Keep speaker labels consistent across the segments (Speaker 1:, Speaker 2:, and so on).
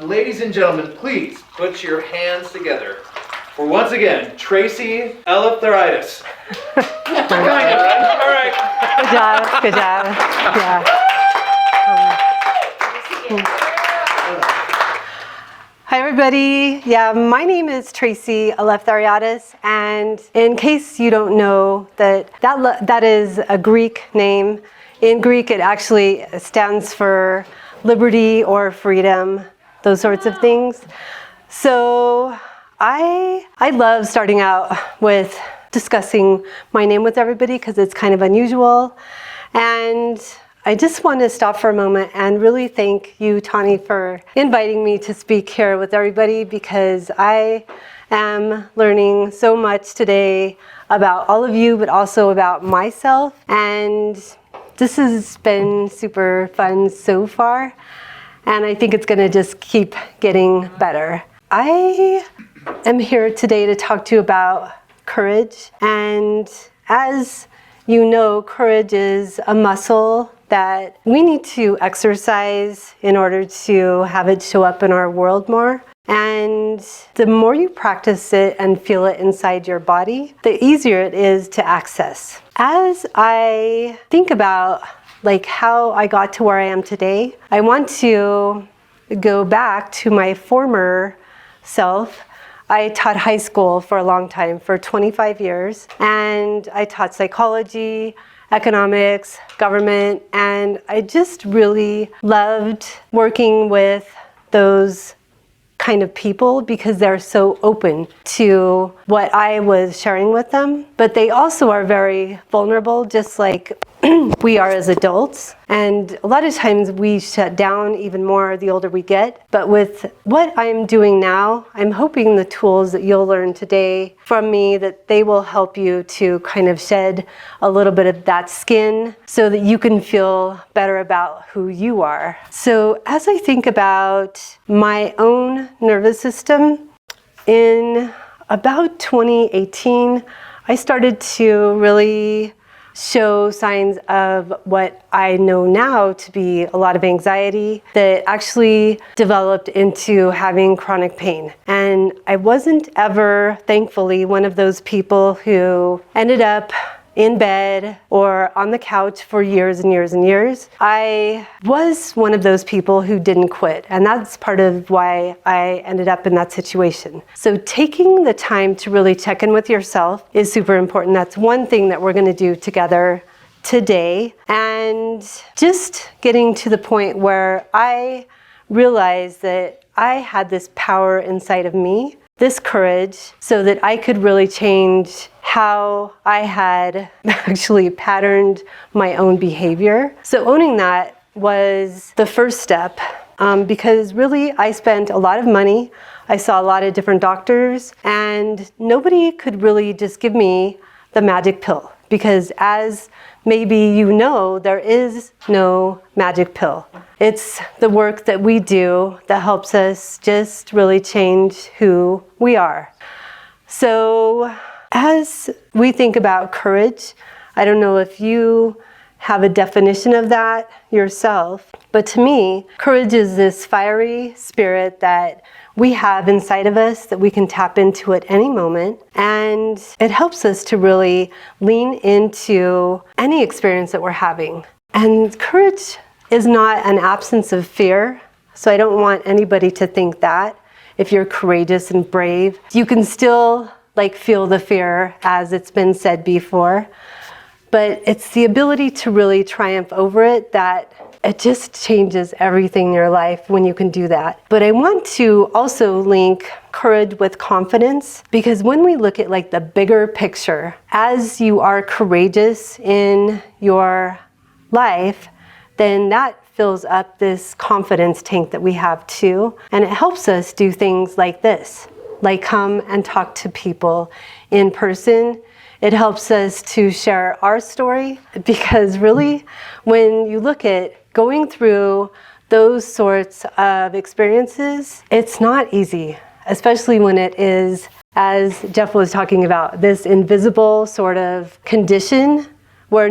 Speaker 1: Ladies and gentlemen, please put your hands together for, once again, Tracy Eleftheriadis. All right.
Speaker 2: Good job. Good job. Yeah. Hi, everybody. Yeah, my name is Tracy Eleftheriadis, and in case you don't know, that is a Greek name. In Greek, it actually stands for liberty or freedom, those sorts of things. So I love starting out with discussing my name with everybody because it's kind of unusual. And I just want to stop for a moment and really thank you, Tani, for inviting me to speak here with everybody, because I am learning so much today about all of you, but also about myself. And this has been super fun so far, and I think it's going to just keep getting better. I am here today to talk to you about courage, and as you know, courage is a muscle that we need to exercise in order to have it show up in our world more. And the more you practice it and feel it inside your body, the easier it is to access. As I think about how I got to where I am today, I want to go back to my former self. I taught high school for a long time, for 25 years, and I taught psychology, economics, government, and I just really loved working with those kind of people because they're so open to what I was sharing with them. But they also are very vulnerable, just like we are as adults. And a lot of times we shut down even more the older we get. But with what I'm doing now, I'm hoping the tools that you'll learn today from me, that they will help you to kind of shed a little bit of that skin so that you can feel better about who you are. So as I think about my own nervous system, in about 2018, I started to really show signs of what I know now to be a lot of anxiety that actually developed into having chronic pain. And I wasn't ever, thankfully, one of those people who ended up in bed or on the couch for years and years and years. I was one of those people who didn't quit, and that's part of why I ended up in that situation. So taking the time to really check in with yourself is super important. That's one thing that we're going to do together today, and just getting to the point where I realized that I had this power inside of me, this courage, so that I could really change how I had actually patterned my own behavior. So owning that was the first step, because really I spent a lot of money. I saw a lot of different doctors, and nobody could really just give me the magic pill, because as maybe you know, there is no magic pill. It's the work that we do that helps us just really change who we are. So as we think about courage, I don't know if you have a definition of that yourself, but to me, courage is this fiery spirit that we have inside of us that we can tap into at any moment, and it helps us to really lean into any experience that we're having. And courage is not an absence of fear, so I don't want anybody to think that. If you're courageous and brave, you can still feel the fear, as it's been said before, but it's the ability to really triumph over it that it just changes everything in your life when you can do that. But I want to also link courage with confidence, because when we look at the bigger picture, as you are courageous in your life, then that fills up this confidence tank that we have too, and it helps us do things like this, like come and talk to people in person. It helps us to share our story, because really, when you look at going through those sorts of experiences, it's not easy, especially when it is, as Jeff was talking about, this invisible sort of condition where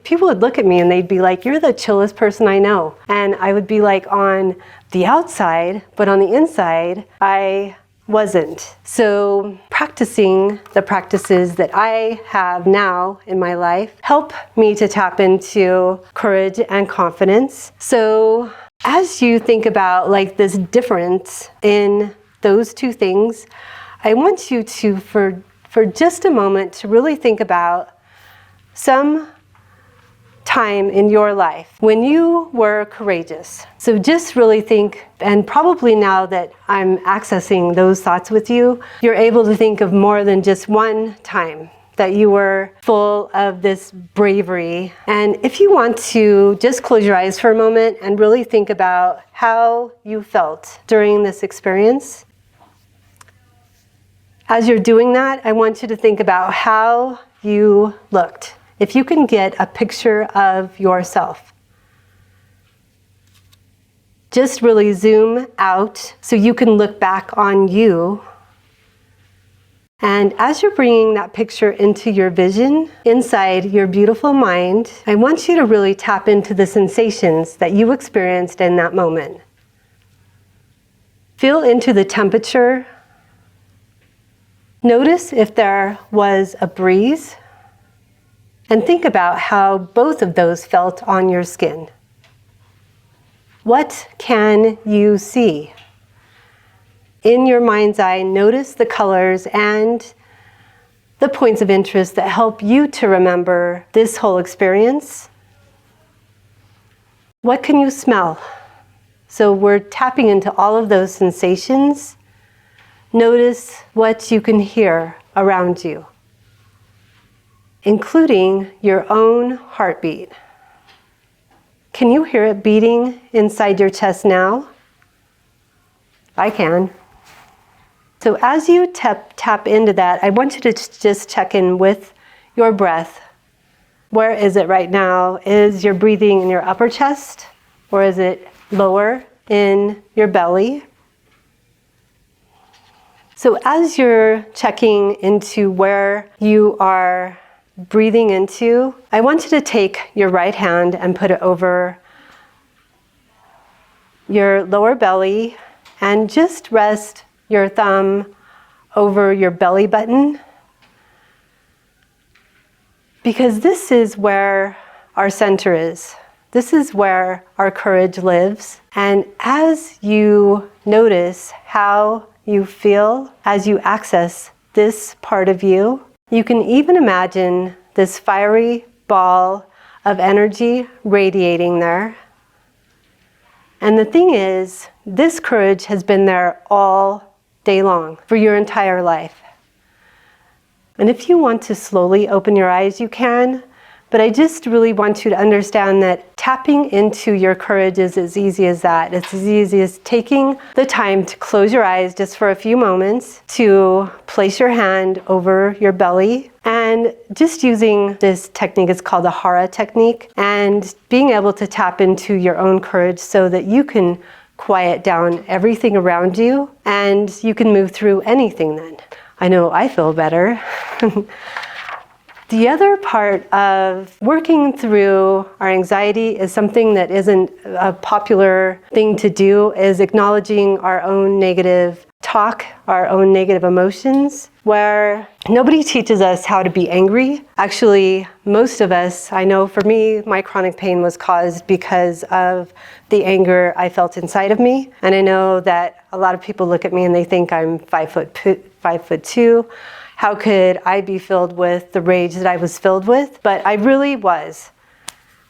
Speaker 2: people would look at me and they'd be like, "You're the chillest person I know." And I would be like, on the outside, but on the inside, I wasn't. So practicing the practices that I have now in my life help me to tap into courage and confidence. So as you think about like this difference in those two things, I want you to, for just a moment, to really think about some time in your life when you were courageous. So just really think, and probably now that I'm accessing those thoughts with you, you're able to think of more than just one time that you were full of this bravery. And if you want to just close your eyes for a moment and really think about how you felt during this experience. As you're doing that, I want you to think about how you looked. If you can get a picture of yourself, just really zoom out so you can look back on you. And as you're bringing that picture into your vision, inside your beautiful mind, I want you to really tap into the sensations that you experienced in that moment. Feel into the temperature. Notice if there was a breeze. And think about how both of those felt on your skin. What can you see? In your mind's eye, notice the colors and the points of interest that help you to remember this whole experience. What can you smell? So we're tapping into all of those sensations. Notice what you can hear around you, including your own heartbeat. Can you hear it beating inside your chest now? I can. So as you tap into that, I want you to just check in with your breath. Where is it right now? Is your breathing in your upper chest, or is it lower in your belly? So as you're checking into where you are breathing into, I want you to take your right hand and put it over your lower belly and just rest your thumb over your belly button, because this is where our center is. This is where our courage lives. And as you notice how you feel as you access this part of you, you can even imagine this fiery ball of energy radiating there. And the thing is, this courage has been there all day long for your entire life. And if you want to slowly open your eyes, you can. But I just really want you to understand that tapping into your courage is as easy as that. It's as easy as taking the time to close your eyes just for a few moments, to place your hand over your belly, and just using this technique. It's called the Hara technique, and being able to tap into your own courage so that you can quiet down everything around you and you can move through anything then. I know I feel better. The other part of working through our anxiety is something that isn't a popular thing to do, is acknowledging our own negative talk, our own negative emotions, where nobody teaches us how to be angry. Actually, most of us, I know for me, my chronic pain was caused because of the anger I felt inside of me. And I know that a lot of people look at me and they think I'm 5'2". How could I be filled with the rage that I was filled with? But I really was.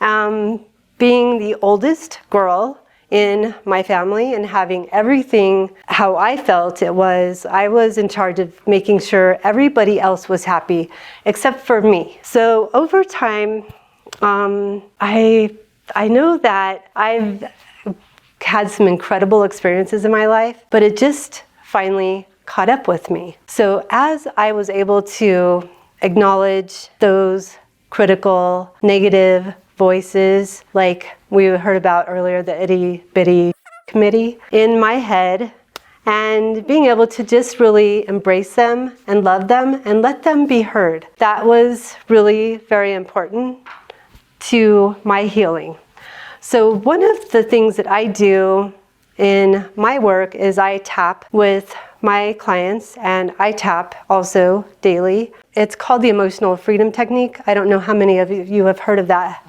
Speaker 2: Being the oldest girl in my family and having everything how I felt, I was in charge of making sure everybody else was happy except for me. So over time, I know that I've had some incredible experiences in my life, but it just finally caught up with me. So as I was able to acknowledge those critical, negative voices, like we heard about earlier, the itty bitty committee in my head, and being able to just really embrace them and love them and let them be heard. That was really very important to my healing. So one of the things that I do in my work is I tap with my clients, and I tap also daily. It's called the emotional freedom technique. I don't know how many of you have heard of that.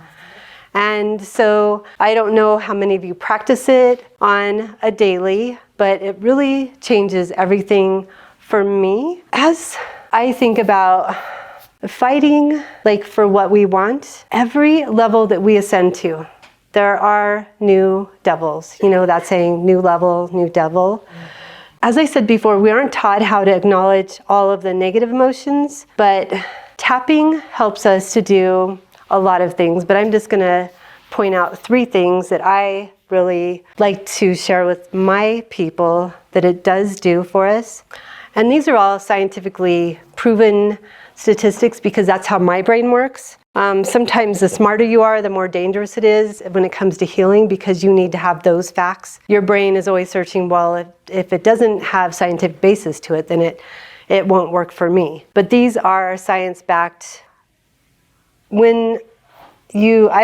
Speaker 2: And so I don't know how many of you practice it on a daily, but it really changes everything for me. As I think about fighting like for what we want, every level that we ascend to, there are new devils. You know that saying, new level, new devil. As I said before, we aren't taught how to acknowledge all of the negative emotions, but tapping helps us to do a lot of things. But I'm just going to point out 3 things that I really like to share with my people that it does do for us. And these are all scientifically proven statistics because that's how my brain works. Sometimes the smarter you are, the more dangerous it is when it comes to healing because you need to have those facts. Your brain is always searching, well, if it doesn't have scientific basis to it, then it won't work for me. But these are science-backed. I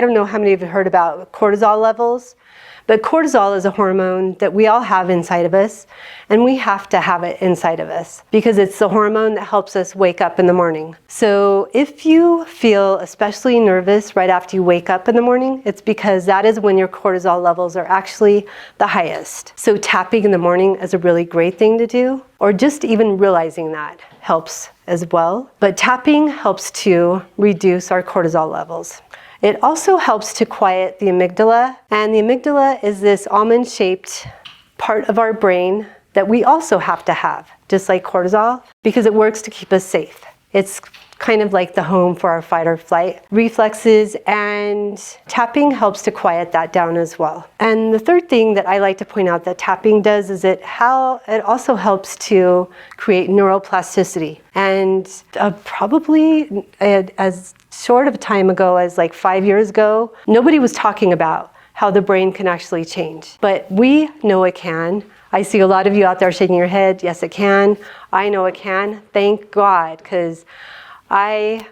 Speaker 2: don't know how many of you have heard about cortisol levels, but cortisol is a hormone that we all have inside of us, and we have to have it inside of us because it's the hormone that helps us wake up in the morning. So if you feel especially nervous right after you wake up in the morning, it's because that is when your cortisol levels are actually the highest. So tapping in the morning is a really great thing to do, or just even realizing that helps as well. But tapping helps to reduce our cortisol levels. It also helps to quiet the amygdala, and the amygdala is this almond-shaped part of our brain that we also have to have, just like cortisol, because it works to keep us safe. It's kind of like the home for our fight or flight reflexes, and tapping helps to quiet that down as well. And the third thing that I like to point out that tapping does is it also helps to create neuroplasticity. And probably as short of a time ago as like 5 years ago, nobody was talking about how the brain can actually change. But we know it can. I see a lot of you out there shaking your head. Yes, it can. I know it can. Thank God, because I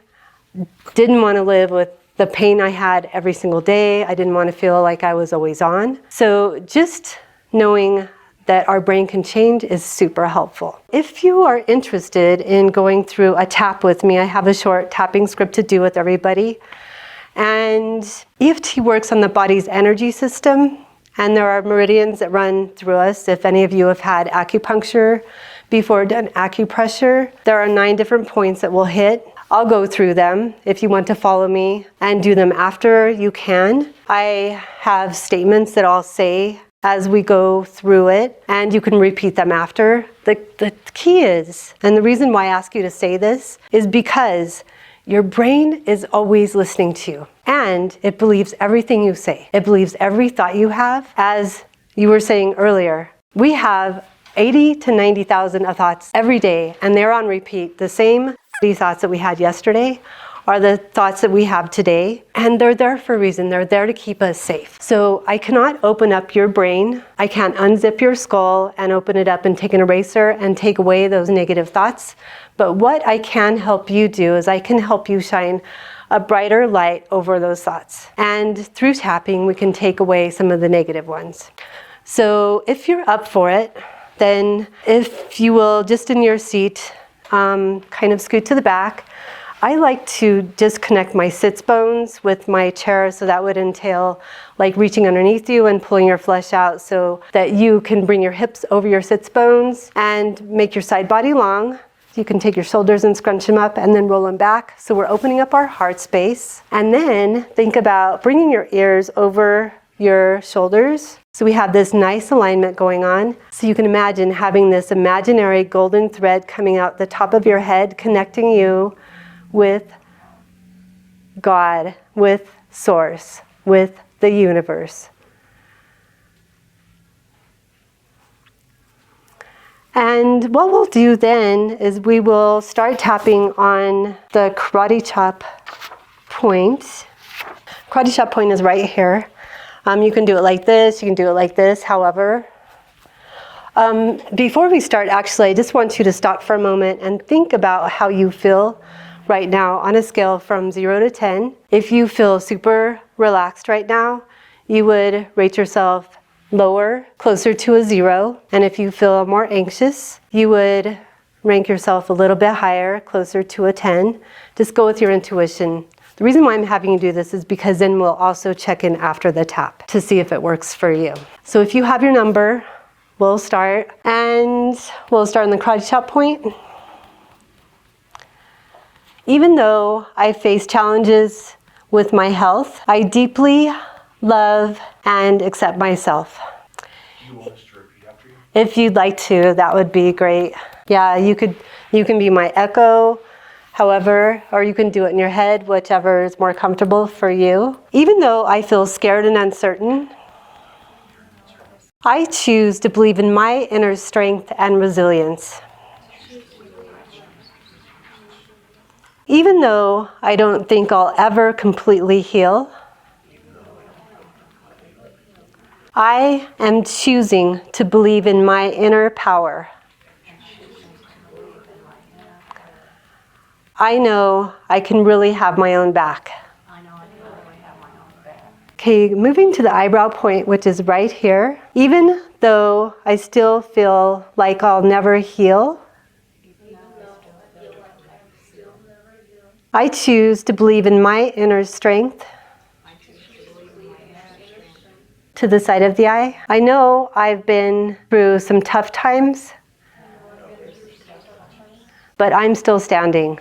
Speaker 2: didn't want to live with the pain I had every single day. I didn't want to feel like I was always on. So just knowing that our brain can change is super helpful. If you are interested in going through a tap with me, I have a short tapping script to do with everybody. And EFT works on the body's energy system, and there are meridians that run through us. If any of you have had acupuncture before, done acupressure, there are 9 different points that we'll hit. I'll go through them. If you want to follow me and do them after, you can. I have statements that I'll say as we go through it, and you can repeat them after. The key is, and the reason why I ask you to say this, is because your brain is always listening to you, and it believes everything you say. It believes every thought you have. As you were saying earlier, we have 80 to 90,000 thoughts every day, and they're on repeat. The same thoughts that we had yesterday are the thoughts that we have today, and they're there for a reason. They're there to keep us safe. So I cannot open up your brain. I can't unzip your skull and open it up and take an eraser and take away those negative thoughts. But what I can help you do is I can help you shine a brighter light over those thoughts. And through tapping, we can take away some of the negative ones. So if you're up for it, then if you will, just in your seat, kind of scoot to the back. I like to just connect my sits bones with my chair, so that would entail like reaching underneath you and pulling your flesh out so that you can bring your hips over your sits bones and make your side body long. You can take your shoulders and scrunch them up and then roll them back. So we're opening up our heart space. And then think about bringing your ears over your shoulders. So we have this nice alignment going on. So you can imagine having this imaginary golden thread coming out the top of your head, connecting you with God, with Source, with the universe. And what we'll do then is we will start tapping on the karate chop point. Karate chop point is right here. You can do it like this, you can do it like this, however. Before we start, actually, I just want you to stop for a moment and think about how you feel right now on a scale from 0 to 10. If you feel super relaxed right now, you would rate yourself lower, closer to a 0. And if you feel more anxious, you would rank yourself a little bit higher, closer to a 10. Just go with your intuition. The reason why I'm having you do this is because then we'll also check in after the tap to see if it works for you. So if you have your number, we'll start. And we'll start on the karate chop point. Even though I face challenges with my health, I deeply love and accept myself.
Speaker 1: Do you want us to repeat after you?
Speaker 2: If you'd like to, that would be great. Yeah, you can be my echo, however, or you can do it in your head, whichever is more comfortable for you. Even though I feel scared and uncertain, I choose to believe in my inner strength and resilience. Even though I don't think I'll ever completely heal, I am choosing to believe in my inner power. I know I can really have my own back. Okay, moving to the eyebrow point, which is right here. Even though I still feel like I'll never heal, I choose to believe in my inner strength. To the side of the eye. I know I've been through some tough times, but I'm still standing.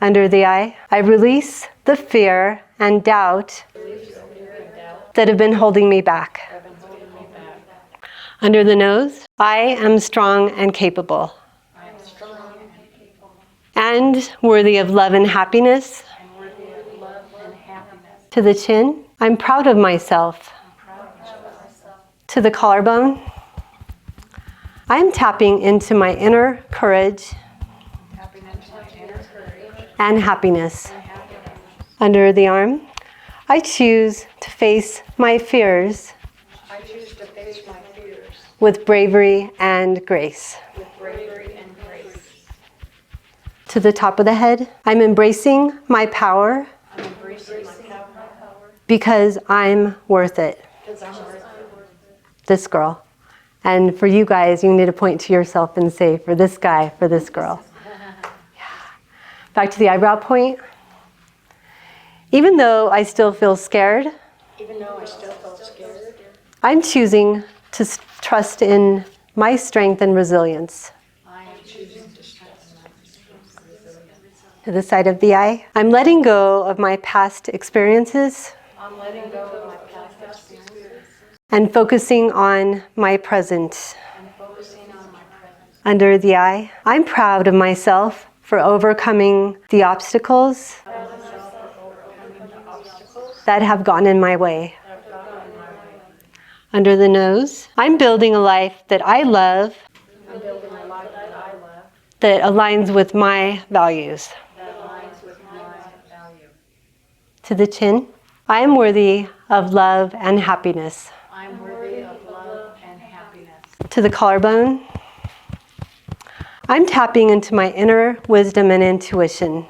Speaker 2: Under the eye, I release the fear and doubt that have been holding me back. Under the nose, I am strong and capable. And worthy of love and happiness. To the chin, I'm proud of myself. To the collarbone, I'm tapping into my inner courage and happiness. Under the arm, I choose to face my fears with bravery and grace. To the top of the head, I'm embracing my power because I'm worth it. This girl. And for you guys, you need to point to yourself and say, for this guy, for this girl. Yeah. Back to the eyebrow point. Even though I still feel scared, I'm choosing to trust in my strength and resilience. To the side of the eye, I'm letting go of my past experiences. And focusing on my present. Under the eye, I'm proud of myself for overcoming the obstacles that have gotten in my way. Under the nose, I'm building a life that I love, that aligns with my values. To the chin, I am worthy of love and happiness. To the collarbone, I'm tapping into my inner wisdom and intuition.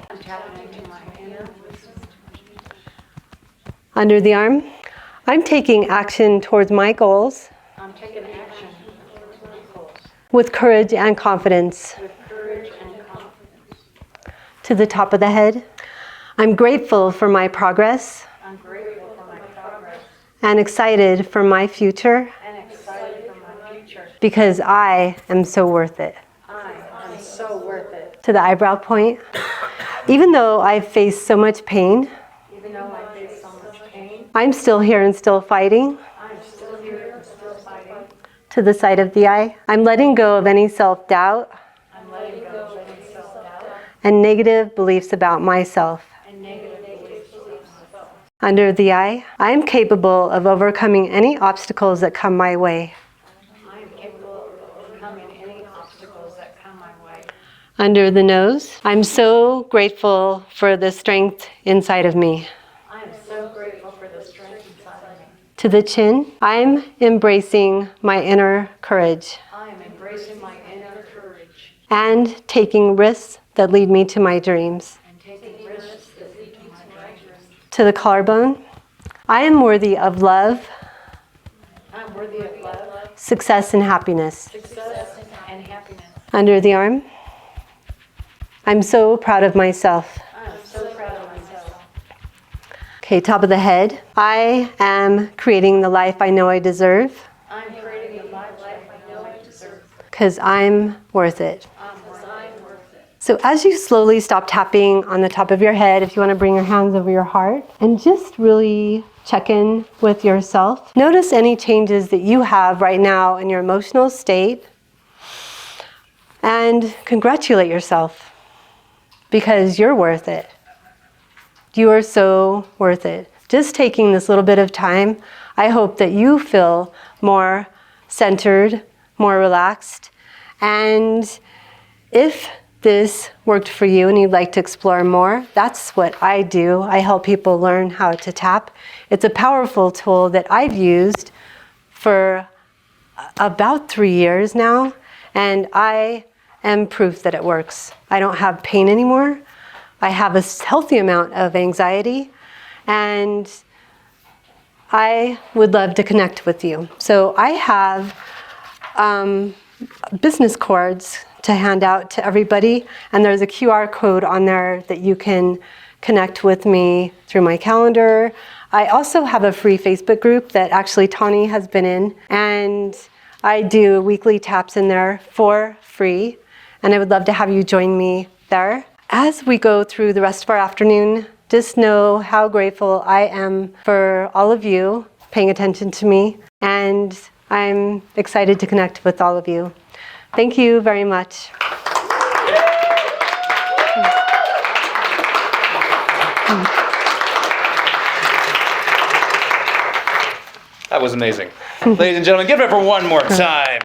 Speaker 2: Under the arm, I'm taking action towards my goals with courage and confidence. To the top of the head, I'm grateful for my progress and excited for my future because I am so worth it. To the eyebrow point, even though I've faced so much pain, I'm still here and still fighting. To the side of the eye, I'm letting go of any self-doubt and negative beliefs about myself. Under the eye, I am capable of overcoming any obstacles that come my way. Under the nose, I'm so grateful for the strength inside of me. to the chin. I'm embracing my inner courage.
Speaker 3: I'm embracing my inner courage.
Speaker 2: And taking risks that lead me to my dreams.
Speaker 3: And taking risks that lead me to my dreams.
Speaker 2: To the collarbone. I am worthy of love,
Speaker 3: I'm worthy of love,
Speaker 2: success, and happiness.
Speaker 3: success, and happiness.
Speaker 2: Under the arm. I'm so proud of myself.
Speaker 3: I'm so proud of myself.
Speaker 2: Okay, top of the head. I am creating the life I know I deserve.
Speaker 3: I'm creating the life I know I deserve.
Speaker 2: Because I'm worth it.
Speaker 3: Because I'm worth it.
Speaker 2: So as you slowly stop tapping on the top of your head, if you want to bring your hands over your heart and just really check in with yourself. Notice any changes that you have right now in your emotional state and congratulate yourself because you're worth it. You are so worth it. Just taking this little bit of time, I hope that you feel more centered, more relaxed. And if this worked for you and you'd like to explore more, that's what I do. I help people learn how to tap. It's a powerful tool that I've used for about 3 years now, and I am proof that it works. I don't have pain anymore. I have a healthy amount of anxiety, and I would love to connect with you. So I have business cards to hand out to everybody, and there's a QR code on there that you can connect with me through my calendar. I also have a free Facebook group that actually Tawny has been in, and I do weekly taps in there for free, and I would love to have you join me there. As we go through the rest of our afternoon, just know how grateful I am for all of you paying attention to me, and I'm excited to connect with all of you. Thank you very much.
Speaker 1: That was amazing. Ladies and gentlemen, give it up for one more time.